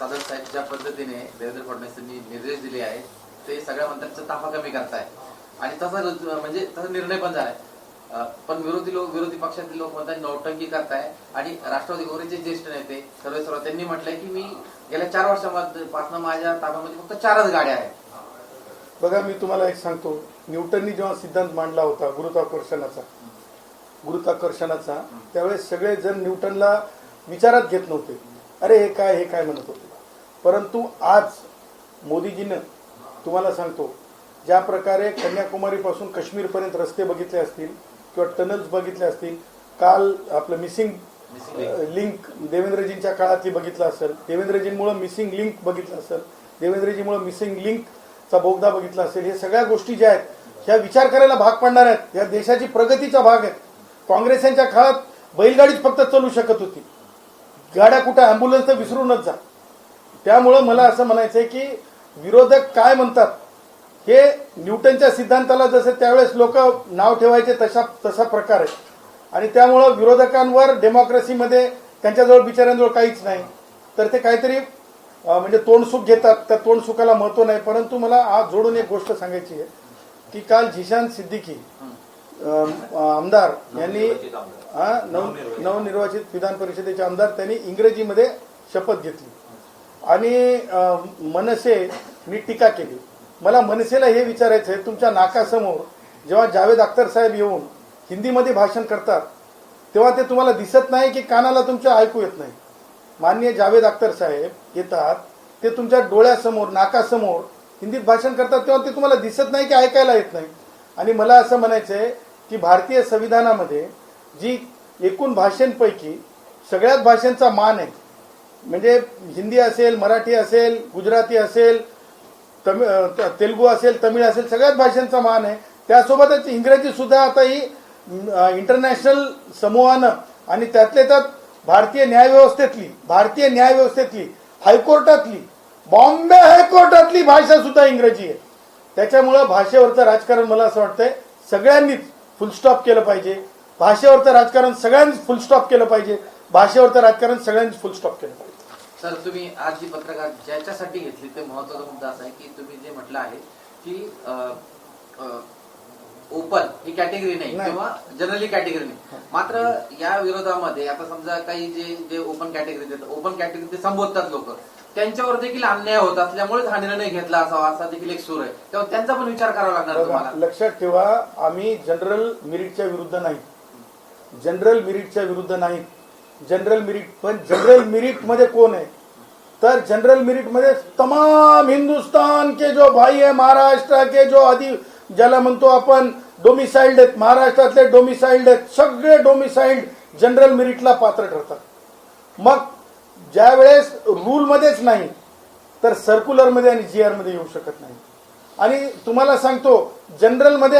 सादर साहेब ज्या पद्धतीने देवेंद्र फडणवीस यांनी निर्देश दिले आहेत ते सगळ्या मंत्र्यांचा ताफा कमी करताय आणि तसा निर्णय पण झालाय. पण विरोधी पक्षातील लोक म्हणतात नौटंकी करताय आणि राष्ट्रवादी काँग्रेसचे ज्येष्ठ नेते सर्व त्यांनी म्हटलंय की मी गेल्या 4 वर्षांपासून माझ्या ताब्यामध्ये फक्त 4च गाड्या आहेत. बघा, मी तुम्हाला एक सांगतो, न्यूटननी जेव्हा सिद्धांत मांडला होता गुरुत्वाकर्षणाचा त्यावेळेस सगळे जण न्यूटनला विचारात घेत नव्हते. अरे हे काय म्हणत होते. परंतु आज मोदीजीनं तुम्हाला सांगतो, ज्या प्रकारे कन्याकुमारीपासून काश्मीरपर्यंत रस्ते बघितले असतील किंवा टनल्स बघितले असतील, काल आपलं मिसिंग लिंक देवेंद्रजींच्या काळातली बघितलं असेल, देवेंद्रजींमुळे मिसिंग लिंक बघितलं असेल, देवेंद्रजीमुळे मिसिंग लिंकचा बोगदा बघितला असेल, हे सगळ्या गोष्टी ज्या आहेत ह्या विचार करायला भाग पडणार आहेत. या देशाची प्रगतीचा भाग आहेत. काँग्रेसांच्या काळात बैलगाडीच फक्त चालू शकत होती, गाड्या कुठं अँब्युलन्स तर विसरूनच जा. त्यामुळं मला असं म्हणायचंय की विरोधक काय म्हणतात हे न्यूटनच्या सिद्धांताला जसं त्यावेळेस लोक नाव ठेवायचे तसा प्रकार आहे. आणि त्यामुळं विरोधकांवर डेमोक्रेसीमध्ये त्यांच्याजवळ बिचाऱ्यांजवळ काहीच नाही, तर ते काहीतरी म्हणजे तोंडसुख घेतात. त्या तोंडसुखाला महत्व नाही. परंतु मला आज जोडून एक गोष्ट सांगायची आहे की काल झिशान सिद्दीकी आमदार यांनी नवनिर्वाचित विधान परिषदेचे आमदार त्यांनी इंग्रजीमध्ये शपथ घेतली आणि मनसेनी टीका केली. मला मनसेला हे विचारायचं आहे, तुमच्या नाकासमोर जेव्हा जावेद अख्तर साहेब येऊन हिंदीमध्ये भाषण करतात तेव्हा ते तुम्हाला दिसत नाही की कानाला तुमच्या ऐकू येत नाही. माननीय जावेद अख्तर साहेब येतात, ते तुमच्या डोळ्यासमोर नाकासमोर हिंदीत भाषण करतात तेव्हा ते तुम्हाला दिसत नाही की ऐकायला येत नाही. आणि मला असं म्हणायचंय की भारतीय संविधानामध्ये जी एकूण भाषांपैकी सगळ्याच भाषांचा मान आहे, म्हणजे हिंदी असेल, मराठी असेल, गुजराती असेल, तेलुगू असेल, तमिळ असेल, सगळ्याच भाषांचा मान आहे. त्यासोबतच इंग्रजी सुद्धा आता ही इंटरनॅशनल समूहानं आणि त्यातल्या त्यात भारतीय न्यायव्यवस्थेतली हायकोर्टातली बॉम्बे हायकोर्टातली भाषा सुद्धा इंग्रजी आहे. त्याच्यामुळं भाषेवरचं राजकारण मला असं वाटतंय सगळ्यांनीच फुलस्टॉप केलं पाहिजे. भाषेवरचं राजकारण सगळ्यांनीच फुलस्टॉप केलं पाहिजे. भाषेवरचं राजकारण सगळ्यांनीच फुलस्टॉप केलं पाहिजे. सर, तुम्ही आज जी पत्रकार ज्याच्यासाठी घेतली ते महत्वाचा मुद्दा असा आहे की तुम्ही जे म्हटलं आहे की ओपन ही कॅटेगरी नाही किंवा जनरली कॅटेगरी नाही, मात्र या विरोधामध्ये आता समजा काही जे ओपन कॅटेगरी देतात, ओपन कॅटेगरी ते संबोधतात लोक, त्यांच्यावर देखील अन्याय होत असल्यामुळे हा निर्णय घेतला असावा असा देखील एक सूर आहे. तेव्हा त्यांचा पण विचार करावा लागणार तुम्हाला. लक्षात ठेवा, आम्ही जनरल मेरिटच्या विरुद्ध नाही, जनरल मेरिट पण जनरल मेरिट मध्ये कोण आहे तर जनरल मेरिट मध्ये तमाम हिंदुस्तान के जो भाई है, महाराष्ट्र के जो आदि ज्याला म्हणतो आपण डोमिसाइल्ड आहेत, महाराष्ट्रातले डोमिसाइल्ड आहेत, सगळे डोमिसाइल्ड जनरल मेरिटला पात्र ठरतात. मग ज्या वेळेस रूल मध्येच नाही तर सर्क्युलर मध्ये आणि जीआर मध्ये येऊ शकत नाही. आणि तुम्हाला सांगतो जनरल मध्ये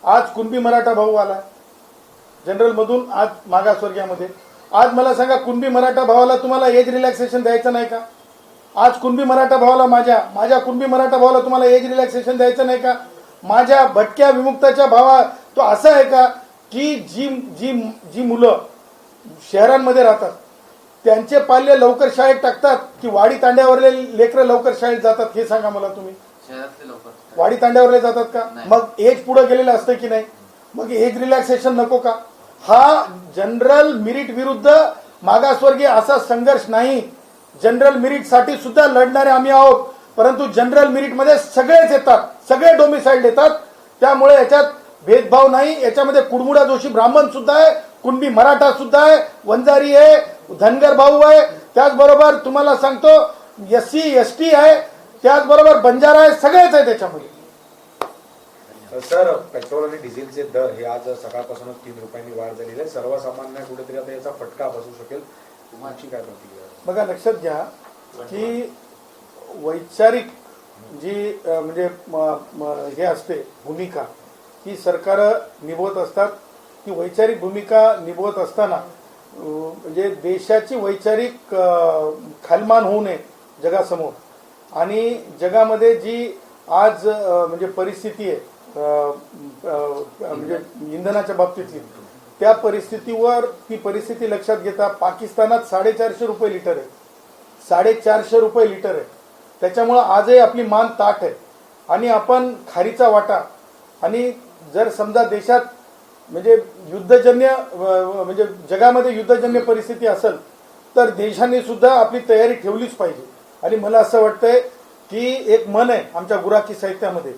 आज कुणबी मराठा भाऊ आला जनरल मधून, आज मागासवर्गीयामध्ये. आज मला सांगा, कुणबी मराठा भावाला तुम्हाला एज रिलॅक्सेशन द्यायचं नाही का? आज कुणबी मराठा भावाला माझ्या कुणबी मराठा भावाला तुम्हाला एज रिलॅक्सेशन द्यायचं नाही का? माझ्या भटक्या विमुक्ताच्या भावा तो असा आहे का की जी मुलं शहरांमध्ये राहतात त्यांचे पाल्य लवकर शाळेत टाकतात की वाडी तांड्यावरले लेकरं लवकर शाळेत जातात? हे सांगा मला तुम्ही. शहरातले लोक वाडी तांड्यावरले जातात का? मग एज पुढे गेलेलं असतं की नाही? मग एज रिलॅक्सेशन नको का? हा जनरल मेरिट विरुद्ध मागासवर्गीय असा संघर्ष नाही. जनरल मेरिट साठी सुद्धा लढणारे आम्ही आहोत, परंतु जनरल मेरिट मध्ये सगळेच येतात, सगळे डोमिसाइल्ड येतात. त्यामुळे याच्यात भेदभाव नाही. याच्यामध्ये कुडमुडा जोशी ब्राह्मण सुद्धा आहे, कुणबी मराठा सुद्धा आहे, वंजारी आहे, धनगर भाऊ आहे, त्याचबरोबर तुम्हाला सांगतो SC ST आहे, त्याचबरोबर बंजारा आहे, सगळेच आहे त्याच्यामध्ये. सर, पेट्रोल आणि डिझेलचे दर हे आज सकाळपासूनच 3 रुपयांनी वाढ झालेली आहे. सर्वसामान्य कुठेतरी आता याचा फटका बसू शकेल. तुमची काय प्रतिक्रिया? बघा, लक्षात घ्या की वैचारिक जी म्हणजे हे असते भूमिका ही सरकार निभवत असतात. ती वैचारिक भूमिका निभवत असताना म्हणजे देशाची वैचारिक खालमान होऊ नये जगासमोर, आणि जगामध्ये जी आज म्हणजे परिस्थिती आहे म्हणजे इंधनाच्या बाबतीतली, त्या परिस्थितीवर ती परिस्थिती लक्षात घेता पाकिस्तानात 450 रुपये लिटर आहे, 450 रुपये लिटर आहे. त्याच्यामुळं आजही आपली मान ताठ आहे आणि आपण खारीचा वाटा आणि जर समजा देशात म्हणजे युद्धजन्य म्हणजे जगामध्ये युद्धजन्य परिस्थिती असेल तर देशाने सुद्धा आपली तयारी ठेवलीच पाहिजे. आणि मला असं वाटतंय की एक मन आहे आमच्या गुराखी साहित्यामध्ये,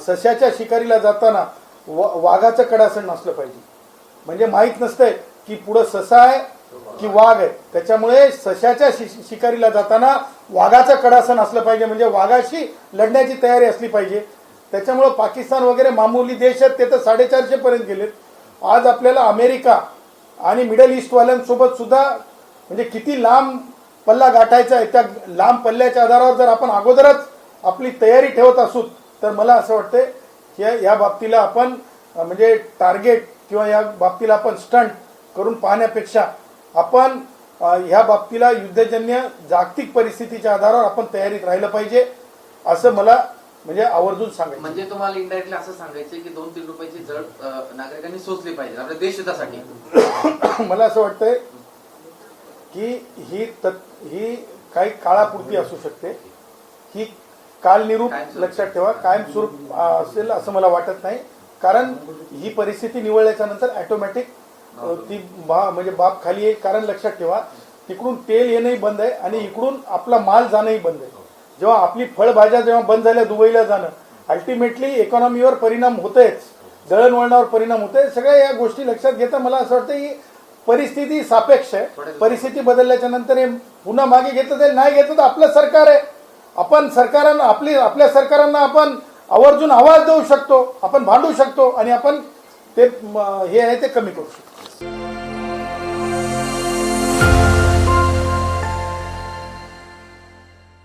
सश्याच्या शिकारीला जाताना वाघाचं कडासन नसलं पाहिजे. म्हणजे माहीत नसतंय की पुढं ससा आहे की वाघ आहे, त्याच्यामुळे सश्याच्या शिकारीला जाताना वाघाचं कडासन असलं पाहिजे, म्हणजे वाघाशी लढण्याची तयारी असली पाहिजे. त्याच्यामुळे पाकिस्तान वगैरे मामूली देश आहेत ते तर 450 पर्यंत गेलेत. आज आपल्याला अमेरिका आणि मिडल ईस्टवाल्यांसोबत सुद्धा म्हणजे किती लांब पल्ला गाठायचा आहे, त्या लांब पल्ल्याच्या आधारावर जर आपण अगोदरच आपली तयारी ठेवत असू तर मला असं वाटतंय की या बाबतीला आपण म्हणजे टार्गेट किंवा या बाबतीला आपण स्टंट करून पाहण्यापेक्षा आपण ह्या बाबतीला युद्धजन्य जागतिक परिस्थितीच्या आधारावर आपण तयारीत राहिलं पाहिजे असं मला म्हणजे आवर्जून सांगायचं. म्हणजे तुम्हाला इंडायरेक्टली असं सांगायचं की 2-3 रुपयाची जड नागरिकांनी सोचली पाहिजे आपल्या देशहितासाठी. मला असं वाटतंय की ही काही काळापुरती असू शकते, ही कालनिरूप लक्षात ठेवा, कायमस्वरूप असेल असं मला वाटत नाही. कारण ही परिस्थिती निवळल्याच्या नंतर ऑटोमॅटिक ती म्हणजे बाब खाली येईल. कारण लक्षात ठेवा तिकडून तेल येणंही बंद आहे आणि इकडून आपला माल जाणंही बंद आहे. जेव्हा आपली फळभाज्या जेव्हा बंद झाल्या दुबईला जाणं, अल्टिमेटली इकॉनॉमीवर परिणाम होतेच, दळणवळणावर परिणाम होते. सगळ्या या गोष्टी लक्षात घेता मला असं वाटतं की परिस्थिती सापेक्ष आहे. परिस्थिती बदलल्याच्या नंतर हे पुन्हा मागे घेतलं जाईल, नाही घेतलं तर आपलं सरकार आहे, आपण सरकारांना आपल्या सरकारांना आपण आवर्जून आवाज देऊ शकतो, आपण भांडू शकतो आणि आपण ते हे आहे ते कमी करू शकतो.